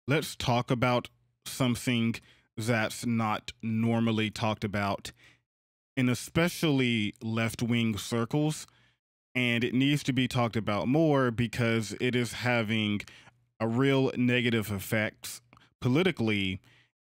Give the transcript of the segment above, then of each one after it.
Let's talk about something that's not normally talked about in especially left wing circles. And it needs to be talked about more because it is having a real negative effects politically.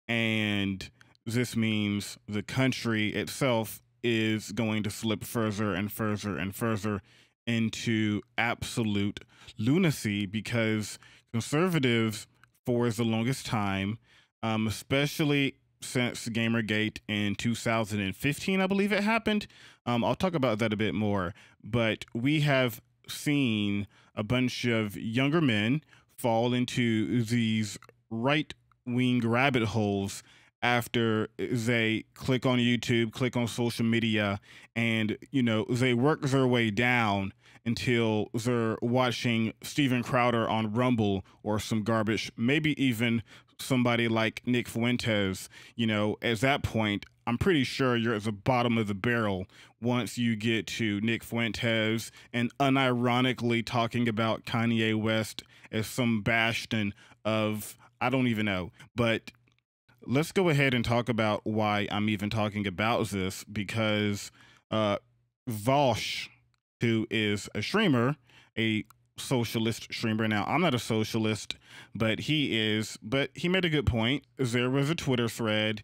And this means the country itself is going to slip further and further and further into absolute lunacy because conservatives, for the longest time, especially since Gamergate in 2015, I believe it happened. I'll talk about that a bit more, but we have seen a bunch of younger men fall into these right wing rabbit holes after they click on YouTube, click on social media, and they work their way down until they're watching Steven Crowder on Rumble or some garbage, maybe even somebody like Nick Fuentes. At that point, I'm pretty sure you're at the bottom of the barrel once you get to Nick Fuentes and unironically talking about Kanye West as some bastion of, I don't even know. But let's go ahead and talk about why I'm even talking about this because Vaush, who is a streamer, a socialist streamer. Now, I'm not a socialist, but he is. But he made a good point. There was a Twitter thread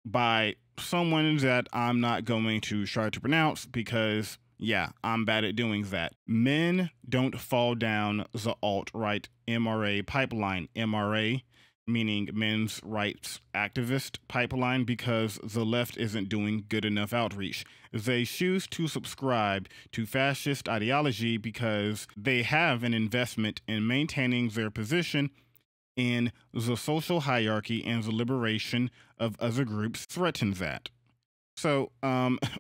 by someone that I'm not going to try to pronounce because, yeah, I'm bad at doing that. Men don't fall down the alt-right MRA pipeline. MRA meaning men's rights activist pipeline because the left isn't doing good enough outreach. They choose to subscribe to fascist ideology because they have an investment in maintaining their position in the social hierarchy, and the liberation of other groups threatens that. So,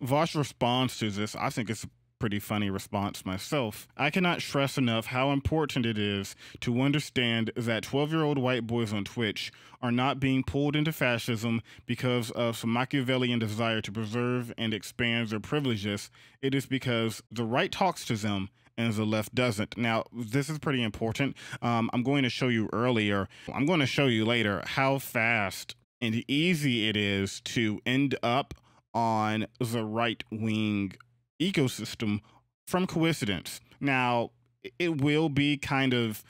Vosh responds to this. I think it's a pretty funny response myself. I cannot stress enough how important it is to understand that 12-year-old white boys on Twitch are not being pulled into fascism because of some Machiavellian desire to preserve and expand their privileges. It is because the right talks to them and the left doesn't. Now, this is pretty important. I'm going to show you earlier. I'm going to show you later how fast and easy it is to end up on the right wing ecosystem from coincidence. Now, it will be kind of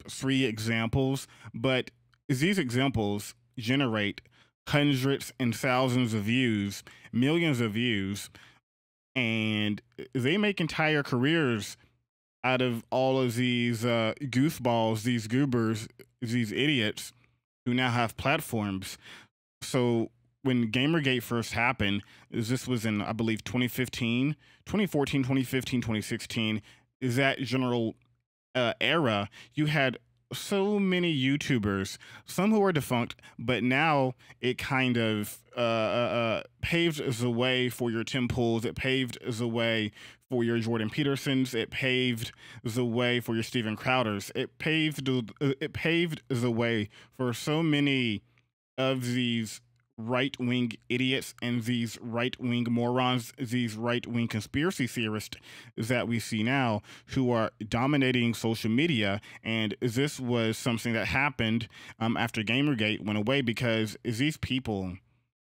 three examples, but these examples generate hundreds and thousands of views, millions of views, and they make entire careers out of all of these goofballs, these goobers, these idiots who now have platforms. So when Gamergate first happened, this was in, I believe, 2015, 2014, 2015, 2016, is that general era, you had so many YouTubers, some who are defunct, but now it kind of paved the way for your Tim Pools. It paved the way for your Jordan Petersons. It paved the way for your Steven Crowders. It paved the way for so many of these right-wing idiots and these right-wing morons, these right-wing conspiracy theorists that we see now who are dominating social media. And this was something that happened after Gamergate went away because these people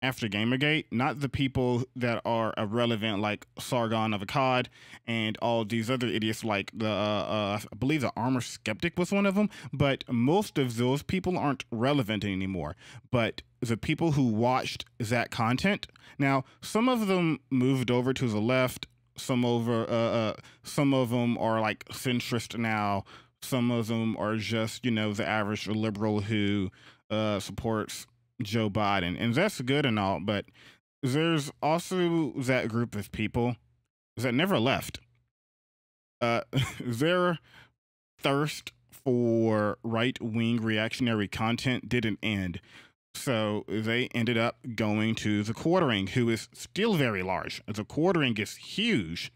after Gamergate, not the people that are irrelevant like Sargon of Akkad and all these other idiots like the, I believe the Armor Skeptic was one of them, but most of those people aren't relevant anymore. But the people who watched that content, now some of them moved over to the left, some of them are like centrist now, some of them are just, the average liberal who supports Joe Biden, and that's good and all, but there's also that group of people that never left. Their thirst for right-wing reactionary content didn't end, so they ended up going to the quartering, who is still very large. The quartering is huge.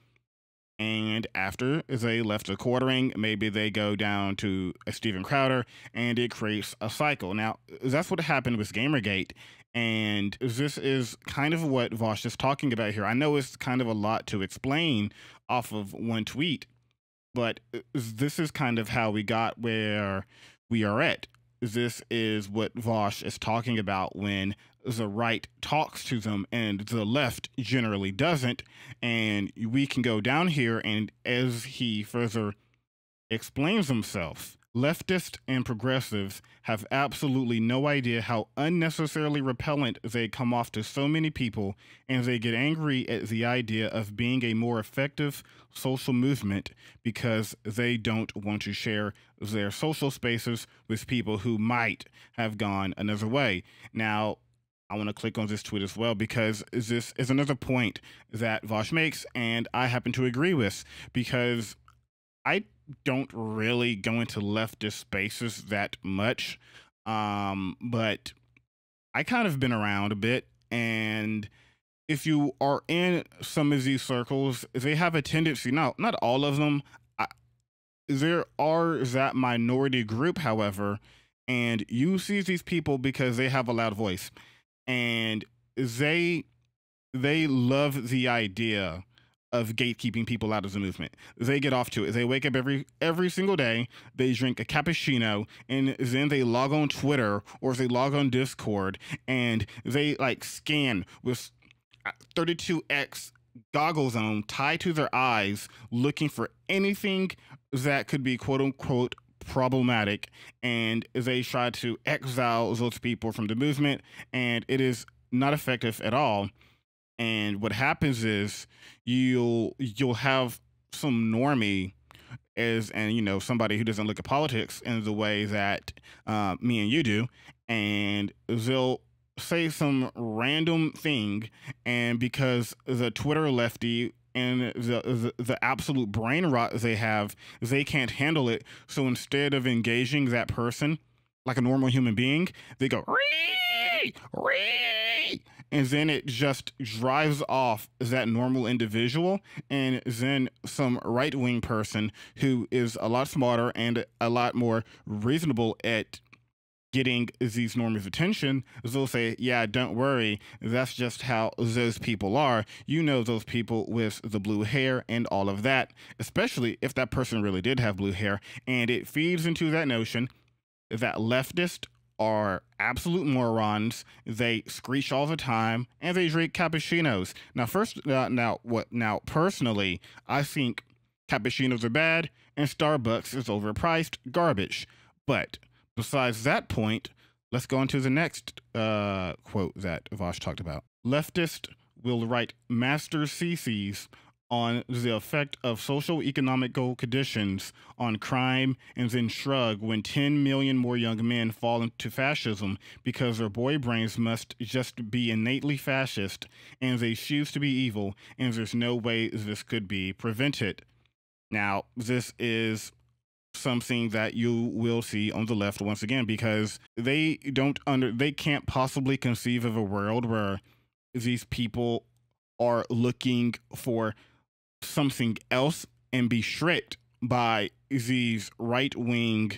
And after they left the quartering, maybe they go down to a Steven Crowder, and it creates a cycle. Now, that's what happened with Gamergate, and this is kind of what Vaush is talking about here. I know it's kind of a lot to explain off of one tweet, but this is kind of how we got where we are at. this is what Vaush is talking about when the right talks to them and the left generally doesn't. And we can go down here, and as he further explains himself, leftists and progressives have absolutely no idea how unnecessarily repellent they come off to so many people, and they get angry at the idea of being a more effective social movement because they don't want to share their social spaces with people who might have gone another way. Now, I want to click on this tweet as well because this is another point that Vaush makes, and I happen to agree with, because I don't really go into leftist spaces that much, but I kind of been around a bit, and if you are in some of these circles, they have a tendency, not all of them, there are that minority group, however, and you see these people because they have a loud voice, and they love the idea of gatekeeping people out of the movement. They get off to it. They wake up every single day, they drink a cappuccino, and then they log on Twitter or they log on Discord, and they like scan with 32x goggles on tied to their eyes, looking for anything that could be quote unquote problematic, and they try to exile those people from the movement, and it is not effective at all. And what happens is you'll have some normie and somebody who doesn't look at politics in the way that me and you do, and they'll say some random thing, and because the Twitter lefty and the absolute brain rot they have, they can't handle it. So instead of engaging that person like a normal human being, they go "Ree! Ree!" and then it just drives off that normal individual, and then some right-wing person who is a lot smarter and a lot more reasonable at getting these normies' attention, they'll say, yeah, don't worry, that's just how those people are. You know, those people with the blue hair and all of that, especially if that person really did have blue hair. And it feeds into that notion that leftists are absolute morons. They screech all the time, and they drink cappuccinos. Now, personally, I think cappuccinos are bad, and Starbucks is overpriced garbage. But besides that point, let's go on to the next quote that Vaush talked about. Leftists will write master's theses on the effect of social economical conditions on crime, and then shrug when 10 million more young men fall into fascism because their boy brains must just be innately fascist, and they choose to be evil, and there's no way this could be prevented. Now, this is something that you will see on the left once again, because they can't possibly conceive of a world where these people are looking for something else and be tricked by these right-wing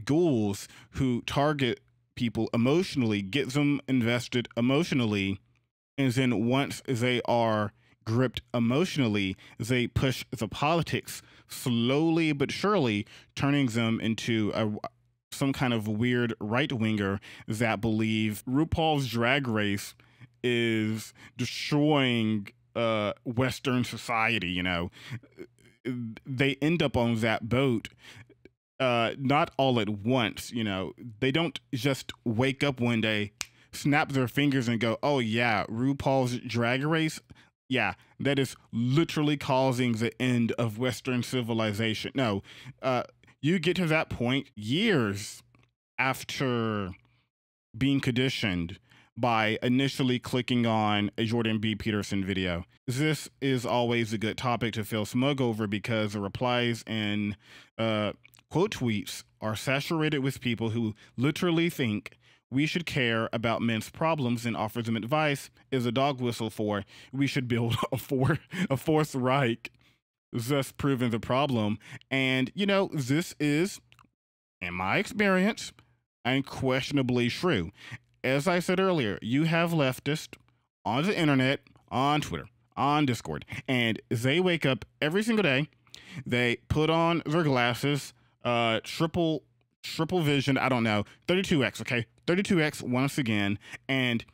ghouls who target people emotionally, get them invested emotionally, and then once they are gripped emotionally, they push the politics slowly but surely, turning them into some kind of weird right-winger that believe RuPaul's Drag Race is destroying Western society. They end up on that boat, not all at once. They don't just wake up one day, snap their fingers, and go, oh yeah, RuPaul's Drag Race, yeah, that is literally causing the end of Western civilization. No, you get to that point years after being conditioned by initially clicking on a Jordan B. Peterson video. This is always a good topic to feel smug over, because the replies and quote tweets are saturated with people who literally think we should care about men's problems and offer them advice is a dog whistle for we should build a fourth Reich, thus proving the problem. And, this is, in my experience, unquestionably true. As I said earlier, you have leftists on the internet, on Twitter, on Discord, and they wake up every single day, they put on their glasses, triple triple vision, I don't know, 32X, okay? 32X once again, and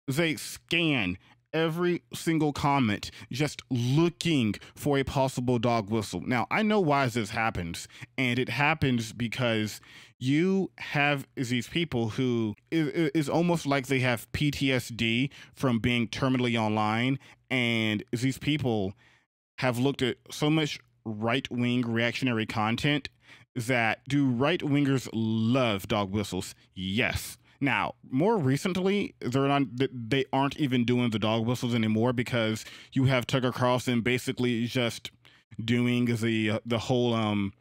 they scan every single comment just looking for a possible dog whistle. Now, I know why this happens, and it happens because you have these people who is almost like they have PTSD from being terminally online, and these people have looked at so much right-wing reactionary content that do right-wingers love dog whistles? Yes. Now, more recently, they aren't even doing the dog whistles anymore because you have Tucker Carlson basically just doing the whole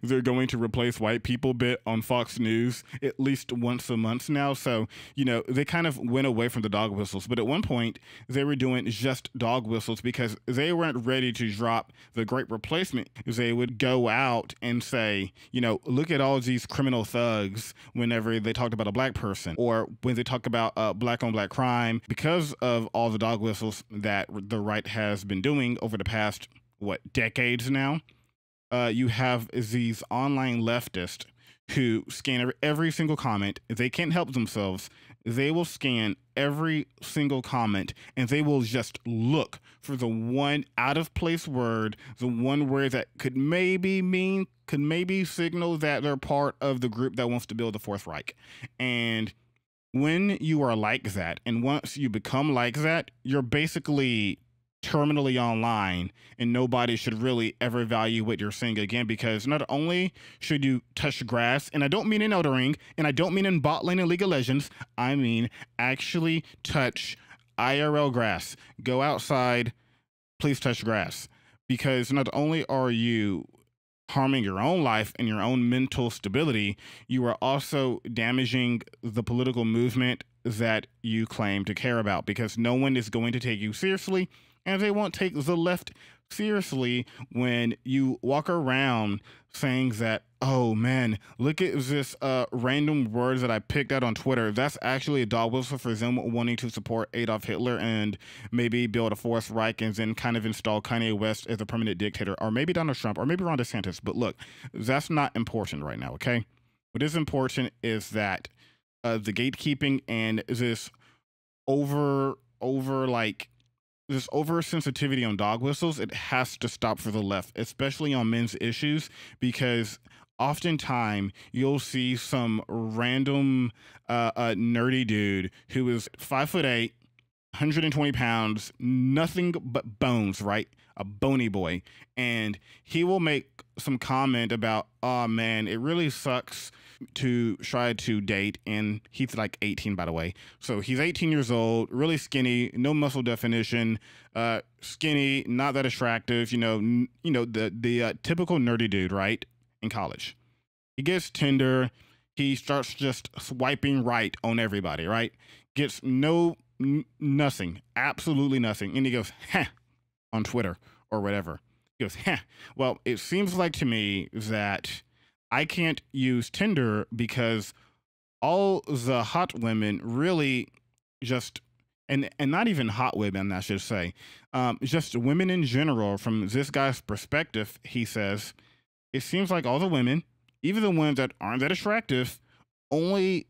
they're going to replace white people bit on Fox News at least once a month now. So, they kind of went away from the dog whistles. But at one point, they were doing just dog whistles because they weren't ready to drop the great replacement. They would go out and say, look at all these criminal thugs whenever they talked about a black person or when they talk about black on black crime, because of all the dog whistles that the right has been doing over the past, decades now. You have these online leftists who scan every single comment. If they can't help themselves, they will scan every single comment and they will just look for the one out of place word, the one word that could maybe signal that they're part of the group that wants to build the Fourth Reich. And when you are like that, and once you become like that, you're basically terminally online, and nobody should really ever value what you're saying again, because not only should you touch grass, and I don't mean in Elden Ring, and I don't mean in bot lane in League of Legends, I mean actually touch IRL grass. Go outside, please touch grass, because not only are you harming your own life and your own mental stability, you are also damaging the political movement that you claim to care about, because no one is going to take you seriously, and they won't take the left seriously when you walk around saying that, oh man, look at this random words that I picked out on Twitter. That's actually a dog whistle for them wanting to support Adolf Hitler and maybe build a Fourth Reich and then kind of install Kanye West as a permanent dictator, or maybe Donald Trump, or maybe Ron DeSantis. But look, that's not important right now, okay? What is important is that the gatekeeping and this this oversensitivity on dog whistles, it has to stop for the left, especially on men's issues, because oftentimes you'll see some random nerdy dude who is 5'8", 120 pounds, nothing but bones, right? A bony boy. And he will make some comment about, oh man, it really sucks to try to date. And he's like 18, by the way. So he's 18 years old, really skinny, no muscle definition, skinny, not that attractive, the typical nerdy dude, right? In college. He gets Tinder. He starts just swiping right on everybody, right? Gets nothing, absolutely nothing. And he goes, heh, on Twitter or whatever. He goes, heh. Well, it seems like to me that I can't use Tinder because all the hot women really just, and not even hot women, I should say, just women in general, from this guy's perspective, he says, it seems like all the women, even the ones that aren't that attractive, only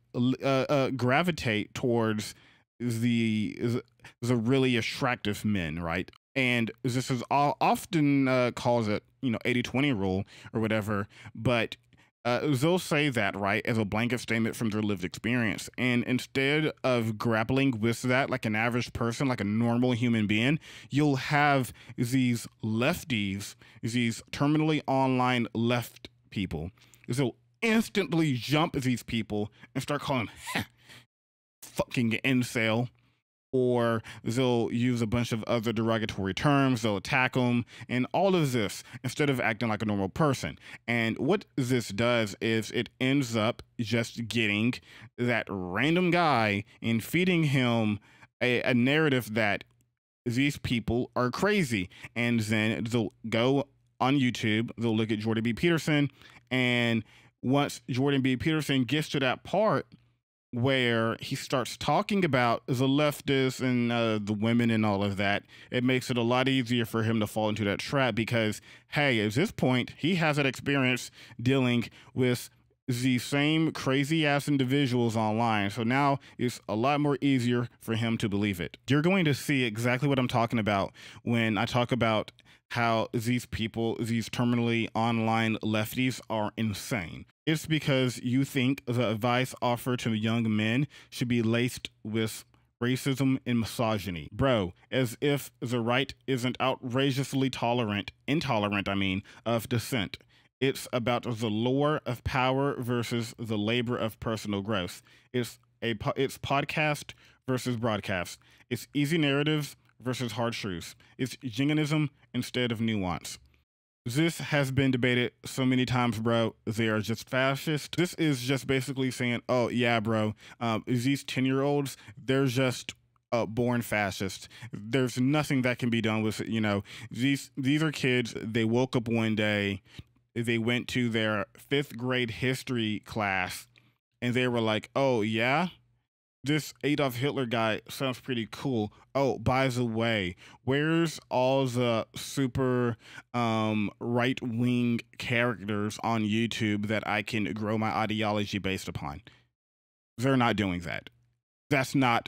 gravitate towards the really attractive men, right? And this is often calls it, 80-20 rule or whatever, but they'll say that, right, as a blanket statement from their lived experience. And instead of grappling with that like an average person, like a normal human being, you'll have these lefties, these terminally online left people. They'll instantly jump at these people and start calling them fucking incel, or they'll use a bunch of other derogatory terms, they'll attack them, and all of this instead of acting like a normal person. And what this does is it ends up just getting that random guy and feeding him a narrative that these people are crazy. And then they'll go on YouTube, they'll look at Jordan B. Peterson, and once Jordan B. Peterson gets to that part where he starts talking about the leftists and the women and all of that, it makes it a lot easier for him to fall into that trap because, hey, at this point, he has that experience dealing with the same crazy ass individuals online. So now it's a lot more easier for him to believe it. You're going to see exactly what I'm talking about when I talk about how these people, these terminally online lefties, are insane. It's because you think the advice offered to young men should be laced with racism and misogyny. Bro, as if the right isn't outrageously intolerant, of dissent. It's about the lure of power versus the labor of personal growth. It's podcast versus broadcast. It's easy narratives versus hard truths. It's jingoism instead of nuance. This has been debated so many times, bro. They are just fascist. This is just basically saying, oh, yeah, bro, these 10-year-olds, they're just born fascist. There's nothing that can be done with it. You know, these are kids. They woke up one day, they went to their 5th grade history class, and they were like, oh, yeah? This Adolf Hitler guy sounds pretty cool. Oh, by the way, where's all the super right-wing characters on YouTube that I can grow my ideology based upon? They're not doing that. That's not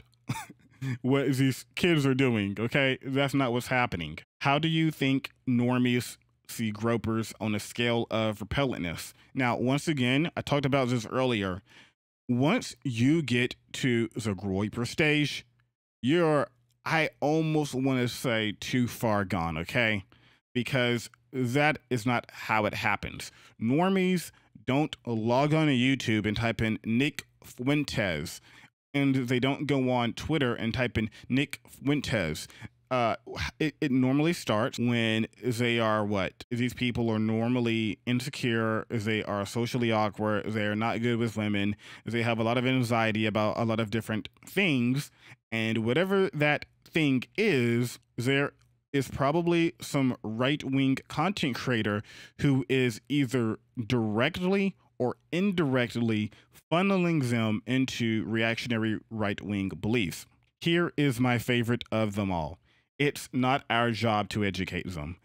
what these kids are doing, okay? That's not what's happening. How do you think normies see gropers on a scale of repellentness? Now, once again, I talked about this earlier. Once you get to the groper stage, you're, I almost want to say, too far gone, okay? Because that is not how it happens. Normies don't log on to YouTube and type in Nick Fuentes, and they don't go on Twitter and type in Nick Fuentes. It normally starts when they are what? These people are normally insecure, they are socially awkward, they're not good with women, they have a lot of anxiety about a lot of different things, and whatever that thing is, there is probably some right-wing content creator who is either directly or indirectly funneling them into reactionary right-wing beliefs. Here is my favorite of them all. It's not our job to educate them.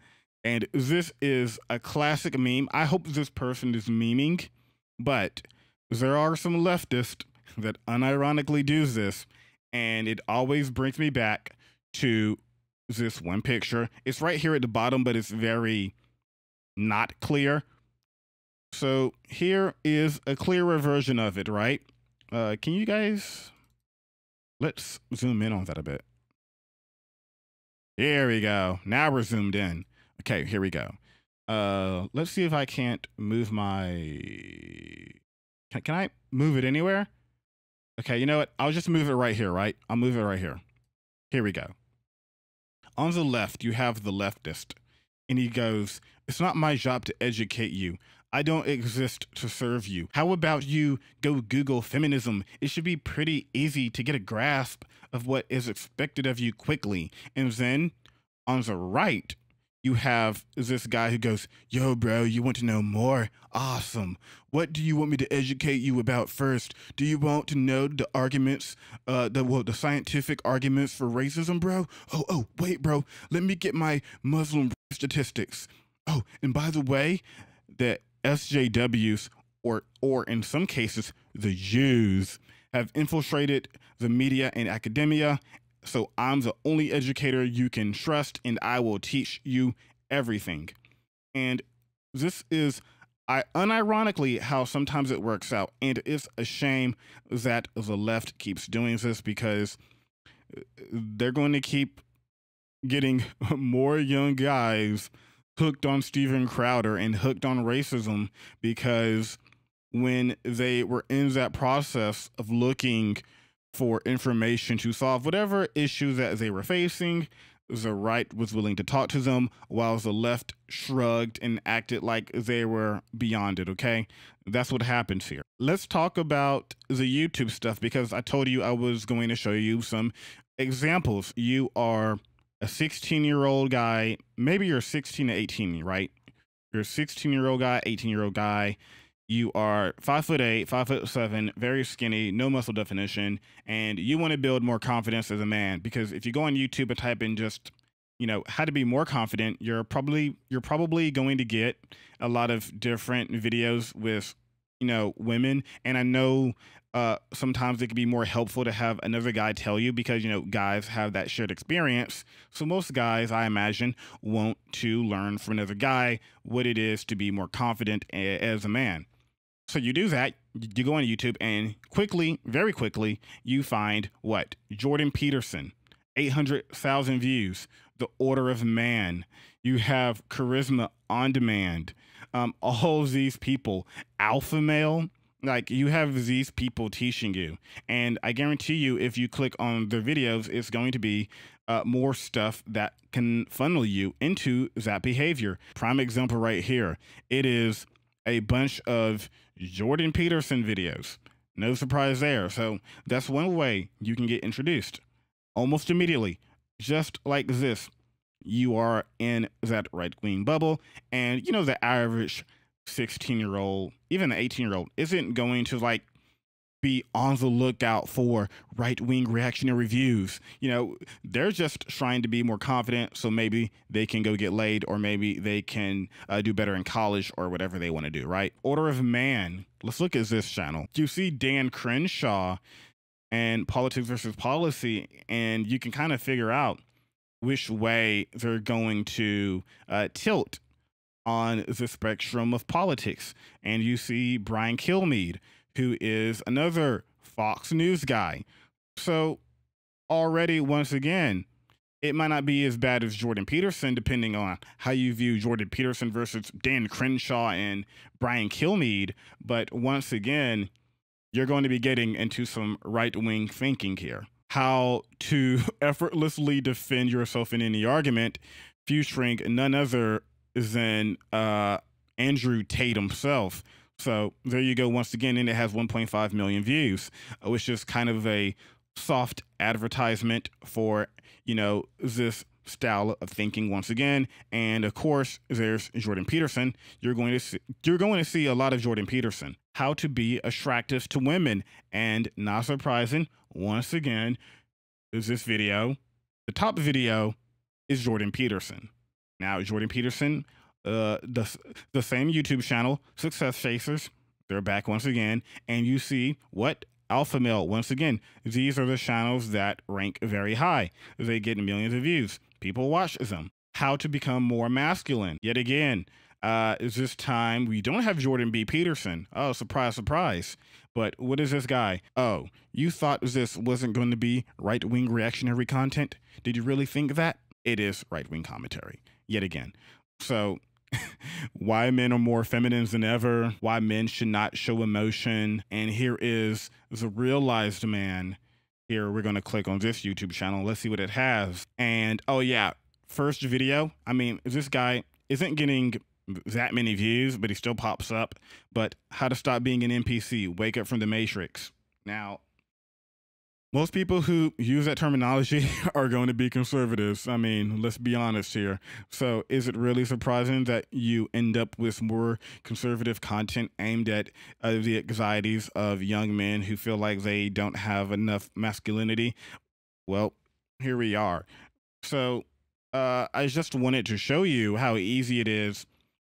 And this is a classic meme. I hope this person is memeing, but there are some leftists that unironically do this, and it always brings me back to this one picture. It's right here at the bottom, but it's very not clear. So here is a clearer version of it, right? Can you guys, let's zoom in on that a bit. Here we go. Now we're zoomed in. Okay, here we go. Let's see if I can't move my... Can I move it anywhere? Okay, you know what? I'll just move it right here, right? I'll move it right here. Here we go. On the left, you have the leftist. And he goes, it's not my job to educate you. I don't exist to serve you. How about you go Google feminism? It should be pretty easy to get a grasp of what is expected of you quickly. And then on the right, you have this guy who goes, yo, bro, you want to know more? Awesome. What do you want me to educate you about first? Do you want to know the arguments, the scientific arguments for racism, bro? Oh, wait, bro. Let me get my Muslim statistics. Oh, and by the way, the SJWs, or in some cases, the Jews, have infiltrated the media and academia. So I'm the only educator you can trust, and I will teach you everything. And this is, unironically, how sometimes it works out. And it's a shame that the left keeps doing this, because they're going to keep getting more young guys hooked on Steven Crowder and hooked on racism, because when they were in that process of looking for information to solve whatever issue that they were facing, the right was willing to talk to them, while the left shrugged and acted like they were beyond it, okay? That's what happens here. Let's talk about the YouTube stuff, because I told you I was going to show you some examples. You are a 16-year-old guy, maybe you're 16 to 18, right? You're a 16-year-old guy, 18-year-old guy. You are 5'8", 5'7", very skinny, no muscle definition, and you want to build more confidence as a man. Because if you go on YouTube and type in just, how to be more confident, you're probably going to get a lot of different videos with, women. And I know sometimes it can be more helpful to have another guy tell you because, guys have that shared experience. So most guys, I imagine, want to learn from another guy what it is to be more confident as a man. So you do that, you go on YouTube, and quickly, very quickly, you find what? Jordan Peterson, 800,000 views, The Order of Man. You have Charisma on Demand. All of these people, Alpha Male, like you have these people teaching you. And I guarantee you, if you click on their videos, it's going to be more stuff that can funnel you into that behavior. Prime example right here. It is a bunch of Jordan Peterson videos. No surprise there. So that's one way you can get introduced almost immediately. Just like this, you are in that right-wing bubble, and the average 16-year-old, even the 18-year-old, isn't going to be on the lookout for right-wing reactionary views. They're just trying to be more confident so maybe they can go get laid, or maybe they can do better in college, or whatever they want to do, right? Order of Man. Let's look at this channel. You see Dan Crenshaw and Politics versus Policy, and you can kind of figure out which way they're going to tilt on the spectrum of politics. And you see Brian Kilmeade, who is another Fox News guy. So already, once again, it might not be as bad as Jordan Peterson, depending on how you view Jordan Peterson versus Dan Crenshaw and Brian Kilmeade. But once again, you're going to be getting into some right-wing thinking here. How to effortlessly defend yourself in any argument, featuring none other than Andrew Tate himself. So there you go once again, and it has 1.5 million views, which is kind of a soft advertisement for, this style of thinking once again. And of course, there's Jordan Peterson. You're going to see a lot of Jordan Peterson. How to be attractive to women, and not surprising, once again, is this video. The top video is Jordan Peterson. Now, Jordan Peterson, the same YouTube channel, Success Chasers, they're back once again, and you see what? Alpha Male, once again, these are the channels that rank very high. They get millions of views. People watch them. How to become more masculine. Yet again, is this time we don't have Jordan B. Peterson. Oh, surprise, surprise. But what is this guy? Oh, you thought this wasn't going to be right-wing reactionary content? Did you really think that? It is right-wing commentary, yet again. So why men are more feminine than ever, why men should not show emotion. And here is the realized man. Here, we're going to click on this YouTube channel. Let's see what it has. And oh yeah, first video. I mean, this guy isn't getting that many views, but he still pops up. But how to stop being an NPC, wake up from the Matrix. Now, most people who use that terminology are going to be conservatives. I mean, let's be honest here. So is it really surprising that you end up with more conservative content aimed at the anxieties of young men who feel like they don't have enough masculinity? Well, here we are. So I just wanted to show you how easy it is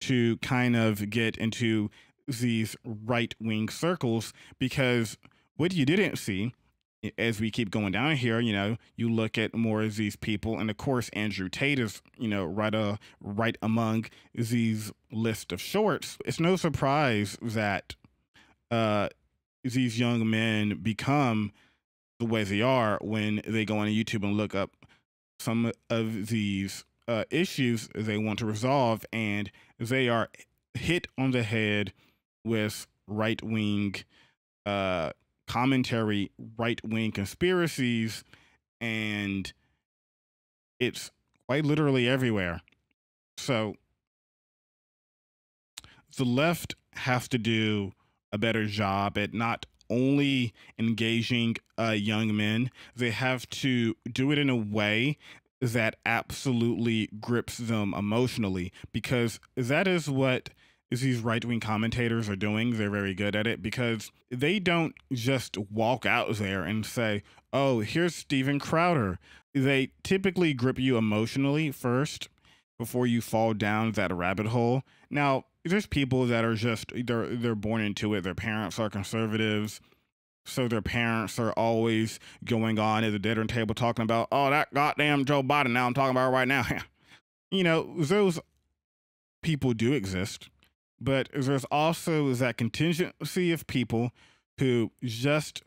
to kind of get into these right-wing circles, because what you didn't see, as we keep going down here, you look at more of these people, and of course Andrew Tate is, right among these list of shorts. It's no surprise that these young men become the way they are when they go on YouTube and look up some of these issues they want to resolve, and they are hit on the head with right-wing commentary, right-wing conspiracies, and it's quite literally everywhere. So the left has to do a better job at not only engaging young men, they have to do it in a way that absolutely grips them emotionally, because that is what these right-wing commentators are doing. They're very good at it because they don't just walk out there and say, oh, here's Steven Crowder. They typically grip you emotionally first before you fall down that rabbit hole. Now, there's people that are just, they're born into it. Their parents are conservatives. So their parents are always going on at the dinner table talking about, oh, that goddamn Joe Biden. Now I'm talking about right now. You know, those people do exist, but there's also that contingency of people who just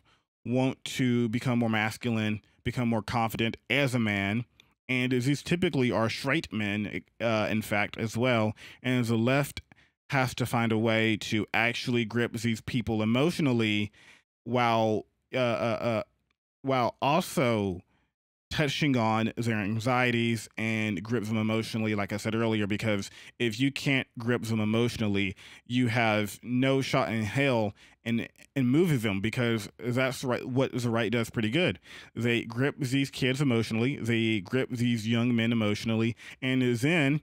want to become more masculine, become more confident as a man. And these typically are straight men, in fact, as well. And the left has to find a way to actually grip these people emotionally while while also touching on their anxieties and grip them emotionally, like I said earlier, because if you can't grip them emotionally, you have no shot in hell in moving them, because that's right. What the right does pretty good. They grip these kids emotionally, they grip these young men emotionally, and then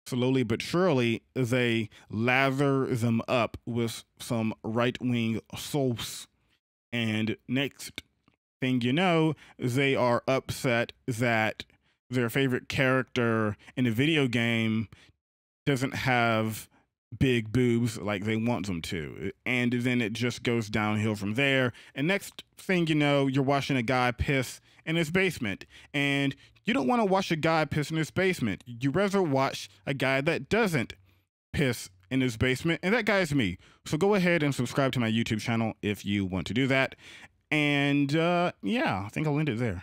slowly but surely they lather them up with some right-wing sauce. And next thing you know, they are upset that their favorite character in a video game doesn't have big boobs like they want them to. And then it just goes downhill from there. And next thing you know, you're watching a guy piss in his basement. And you don't want to watch a guy piss in his basement. You rather watch a guy that doesn't piss in his basement. And that guy is me. So go ahead and subscribe to my YouTube channel if you want to do that. And yeah, I think I'll end it there.